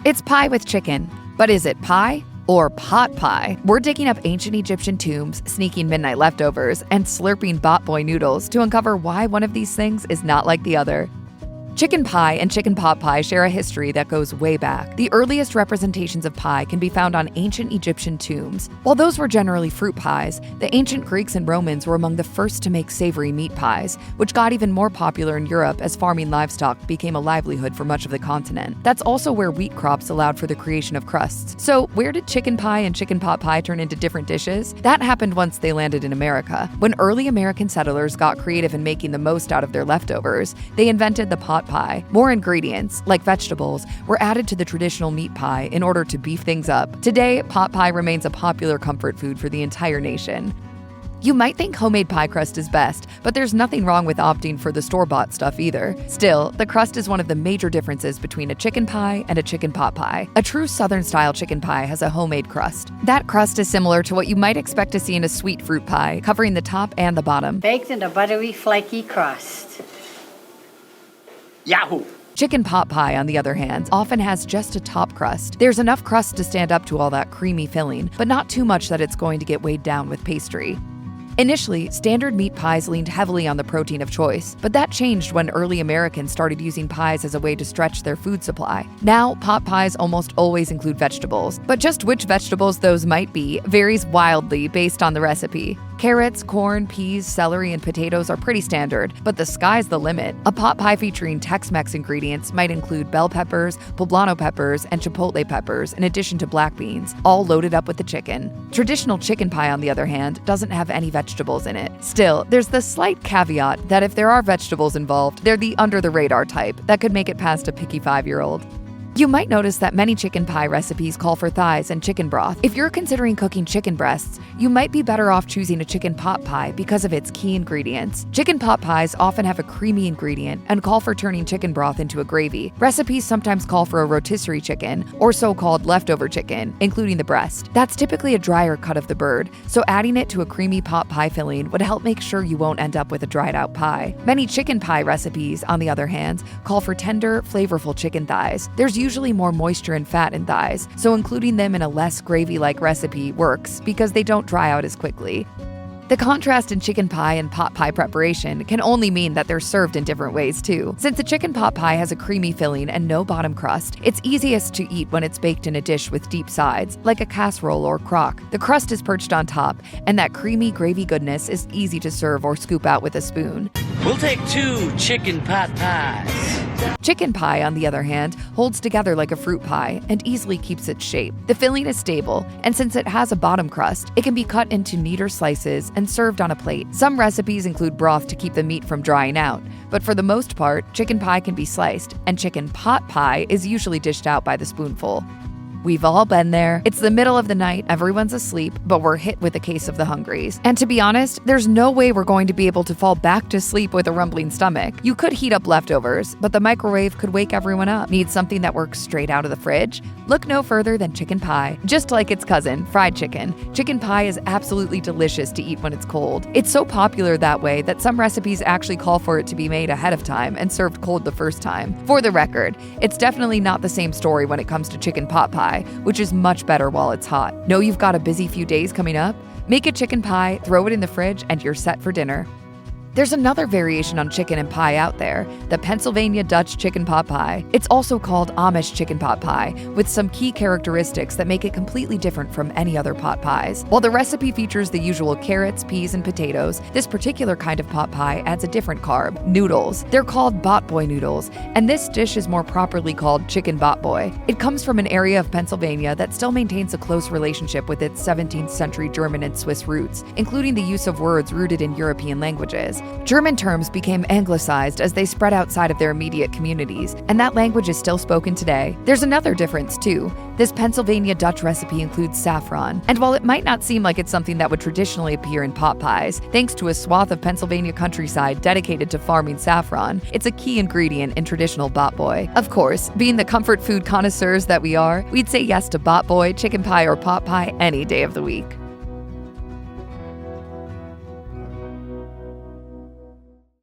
It's pie with chicken. But is it pie or pot pie? We're digging up ancient Egyptian tombs, sneaking midnight leftovers, and slurping bott boy noodles to uncover why one of these things is not like the other. Chicken pie and chicken pot pie share a history that goes way back. The earliest representations of pie can be found on ancient Egyptian tombs. While those were generally fruit pies, the ancient Greeks and Romans were among the first to make savory meat pies, which got even more popular in Europe as farming livestock became a livelihood for much of the continent. That's also where wheat crops allowed for the creation of crusts. So where did chicken pie and chicken pot pie turn into different dishes? That happened once they landed in America. When early American settlers got creative in making the most out of their leftovers, they invented the pot pie. More ingredients, like vegetables, were added to the traditional meat pie in order to beef things up. Today, pot pie remains a popular comfort food for the entire nation. You might think homemade pie crust is best, but there's nothing wrong with opting for the store-bought stuff either. Still, the crust is one of the major differences between a chicken pie and a chicken pot pie. A true Southern-style chicken pie has a homemade crust. That crust is similar to what you might expect to see in a sweet fruit pie, covering the top and the bottom. Baked in a buttery, flaky crust. Yahoo! Chicken pot pie, on the other hand, often has just a top crust. There's enough crust to stand up to all that creamy filling, but not too much that it's going to get weighed down with pastry. Initially, standard meat pies leaned heavily on the protein of choice, but that changed when early Americans started using pies as a way to stretch their food supply. Now, pot pies almost always include vegetables, but just which vegetables those might be varies wildly based on the recipe. Carrots, corn, peas, celery, and potatoes are pretty standard, but the sky's the limit. A pot pie featuring Tex-Mex ingredients might include bell peppers, poblano peppers, and chipotle peppers, in addition to black beans, all loaded up with the chicken. Traditional chicken pie, on the other hand, doesn't have any vegetables in it. Still, there's the slight caveat that if there are vegetables involved, they're the under-the-radar type that could make it past a picky 5-year-old. You might notice that many chicken pie recipes call for thighs and chicken broth. If you're considering cooking chicken breasts, you might be better off choosing a chicken pot pie because of its key ingredients. Chicken pot pies often have a creamy ingredient and call for turning chicken broth into a gravy. Recipes sometimes call for a rotisserie chicken, or so-called leftover chicken, including the breast. That's typically a drier cut of the bird, so adding it to a creamy pot pie filling would help make sure you won't end up with a dried out pie. Many chicken pie recipes, on the other hand, call for tender, flavorful chicken thighs. There's usually more moisture and fat in thighs, so including them in a less gravy-like recipe works because they don't dry out as quickly. The contrast in chicken pie and pot pie preparation can only mean that they're served in different ways too. Since the chicken pot pie has a creamy filling and no bottom crust, it's easiest to eat when it's baked in a dish with deep sides, like a casserole or crock. The crust is perched on top, and that creamy gravy goodness is easy to serve or scoop out with a spoon. We'll take 2 chicken pot pies. Chicken pie, on the other hand, holds together like a fruit pie and easily keeps its shape. The filling is stable, and since it has a bottom crust, it can be cut into neater slices and served on a plate. Some recipes include broth to keep the meat from drying out, but for the most part, chicken pie can be sliced, and chicken pot pie is usually dished out by the spoonful. We've all been there. It's the middle of the night, everyone's asleep, but we're hit with a case of the hungries. And to be honest, there's no way we're going to be able to fall back to sleep with a rumbling stomach. You could heat up leftovers, but the microwave could wake everyone up. Need something that works straight out of the fridge? Look no further than chicken pie. Just like its cousin, fried chicken, chicken pie is absolutely delicious to eat when it's cold. It's so popular that way that some recipes actually call for it to be made ahead of time and served cold the first time. For the record, it's definitely not the same story when it comes to chicken pot pie, which is much better while it's hot. Know you've got a busy few days coming up? Make a chicken pie, throw it in the fridge, and you're set for dinner. There's another variation on chicken and pie out there, the Pennsylvania Dutch chicken pot pie. It's also called Amish chicken pot pie, with some key characteristics that make it completely different from any other pot pies. While the recipe features the usual carrots, peas, and potatoes, this particular kind of pot pie adds a different carb, noodles. They're called bott boy noodles, and this dish is more properly called chicken bott boy. It comes from an area of Pennsylvania that still maintains a close relationship with its 17th century German and Swiss roots, including the use of words rooted in European languages. German terms became anglicized as they spread outside of their immediate communities, and that language is still spoken today. There's another difference too. This Pennsylvania Dutch recipe includes saffron, and while it might not seem like it's something that would traditionally appear in pot pies, thanks to a swath of Pennsylvania countryside dedicated to farming saffron, it's a key ingredient in traditional bott boy. Of course, being the comfort food connoisseurs that we are, we'd say yes to bott boy, chicken pie, or pot pie any day of the week.